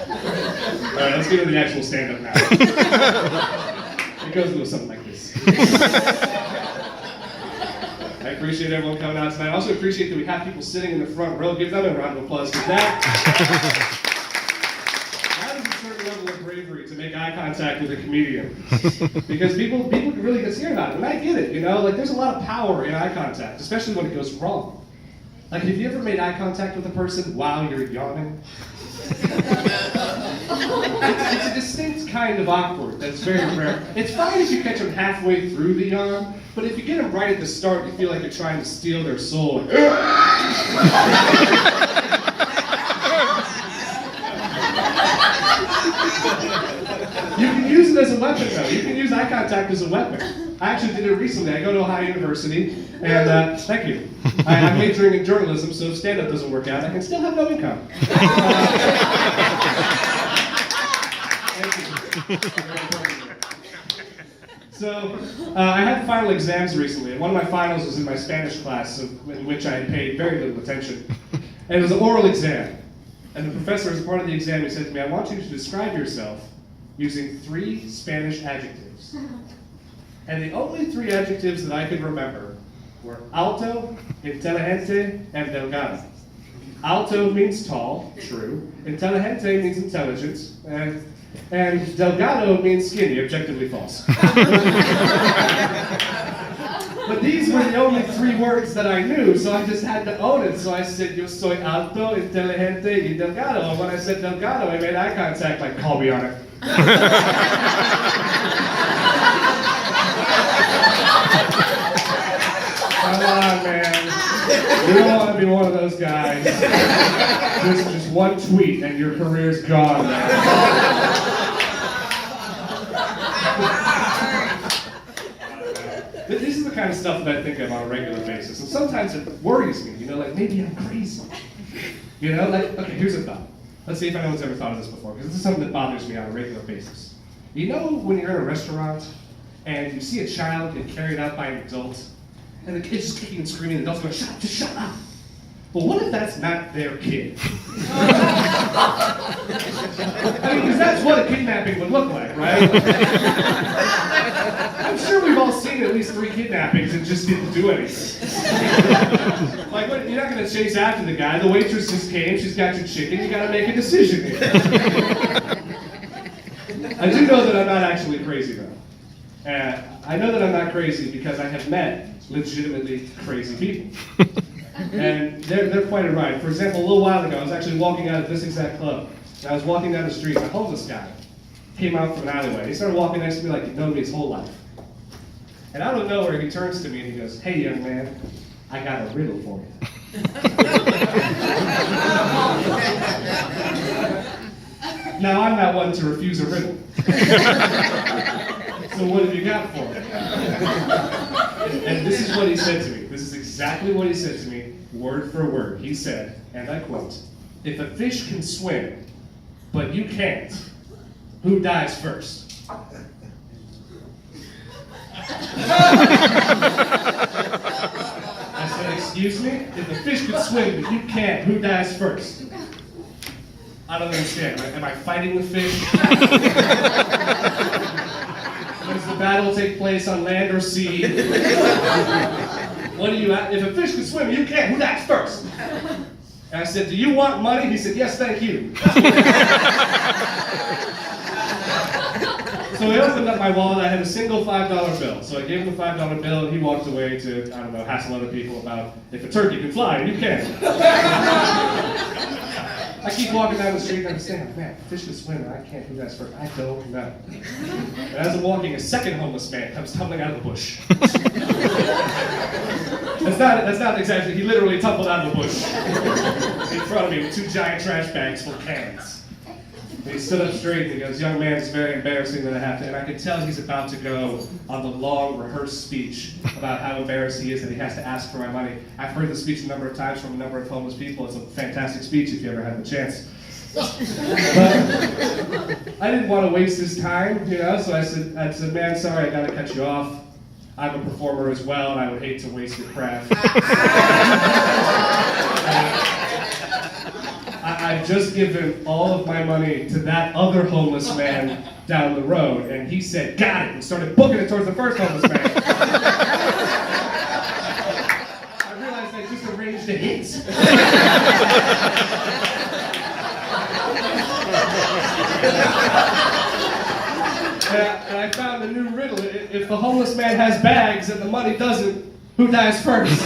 All right, let's get to the actual stand-up now. It goes a little something like this. I appreciate everyone coming out tonight. I also appreciate that we have people sitting in the front row. Give them a round of applause, because that is a certain level of bravery to make eye contact with a comedian. Because people really get scared about it, and I get it, you know? Like, there's a lot of power in eye contact, especially when it goes wrong. Like, have you ever made eye contact with a person while you're yawning? It's a distinct kind of awkward that's very rare. It's fine if you catch them halfway through the yawn, but if you get them right at the start, you feel like you're trying to steal their soul. You can use it as a weapon, though. You can use eye contact as a weapon. I actually did it recently. I go to Ohio University, and thank you. I'm majoring in journalism, so if stand-up doesn't work out, I can still have no income. So, I had final exams recently, and one of my finals was in my Spanish class, in which I had paid very little attention. And it was an oral exam. And the professor, as part of the exam, he said to me, I want you to describe yourself using 3 Spanish adjectives. And the only 3 adjectives that I could remember were alto, inteligente, and delgado. Alto means tall, true. Inteligente means intelligence, and delgado means skinny, objectively false. But these were the only 3 words that I knew, so I just had to own it. So I said, yo soy alto, inteligente, y delgado. And when I said delgado, I made eye contact, like, call me on it. Come on, man. You don't want to be one of those guys. Just one tweet and your career's gone, man. This is the kind of stuff that I think of on a regular basis. And sometimes it worries me, you know, like maybe I'm crazy. You know, like, okay, here's a thought. Let's see if anyone's ever thought of this before, because this is something that bothers me on a regular basis. You know when you're in a restaurant and you see a child get carried out by an adult, and the kid's just kicking and screaming, and the adult's going, just shut up. Well, what if that's not their kid? I mean, because that's what a kidnapping would look like, right? I'm sure we've all seen at least 3 kidnappings and just didn't do anything. Like, what, you're not going to chase after the guy. The waitress just came, she's got your chicken, you got to make a decision here. I do know that I'm not actually crazy, though. I know that I'm not crazy because I have met legitimately crazy people. And they're quite a ride. For example, a little while ago, I was actually walking out of this exact club, and I was walking down the street, and a homeless guy came out from an alleyway. He started walking next to me like he'd known me his whole life. And out of nowhere, he turns to me and he goes, hey, young man, I got a riddle for you. Now, I'm not one to refuse a riddle. So what have you got for me? And this is what he said to me. This is exactly what he said to me, word for word. He said, and I quote, if a fish can swim, but you can't, who dies first? I said, excuse me? If a fish can swim, but you can't, who dies first? I don't understand. Am I fighting the fish? Does the battle take place on land or sea? What do you at? If a fish can swim, you can't. Who dies first? And I said, do you want money? He said, yes, thank you. So he opened up my wallet. I had a single $5 bill. So I gave him the $5 bill, and he walked away to, I don't know, hassle other people about if a turkey can fly, you can. I keep walking down the street and I'm saying, man, fish can swim and I can't do that first. I don't know. And as I'm walking, a second homeless man comes tumbling out of the bush. That's not exactly, he literally tumbled out of the bush in front of me with 2 giant trash bags full of cans. And he stood up straight and he goes, young man, it's very embarrassing that I have to, and I could tell he's about to go on the long rehearsed speech about how embarrassed he is that he has to ask for my money. I've heard the speech a number of times from a number of homeless people. It's a fantastic speech if you ever had the chance. But I didn't want to waste his time, you know, so I said, man, sorry, I gotta cut you off. I'm a performer as well, and I would hate to waste your craft. I had just given all of my money to that other homeless man down the road, and he said, "Got it," and started booking it towards the first homeless man. I realized I just arranged a hit. And I found a new riddle. If the homeless man has bags and the money doesn't, who dies first?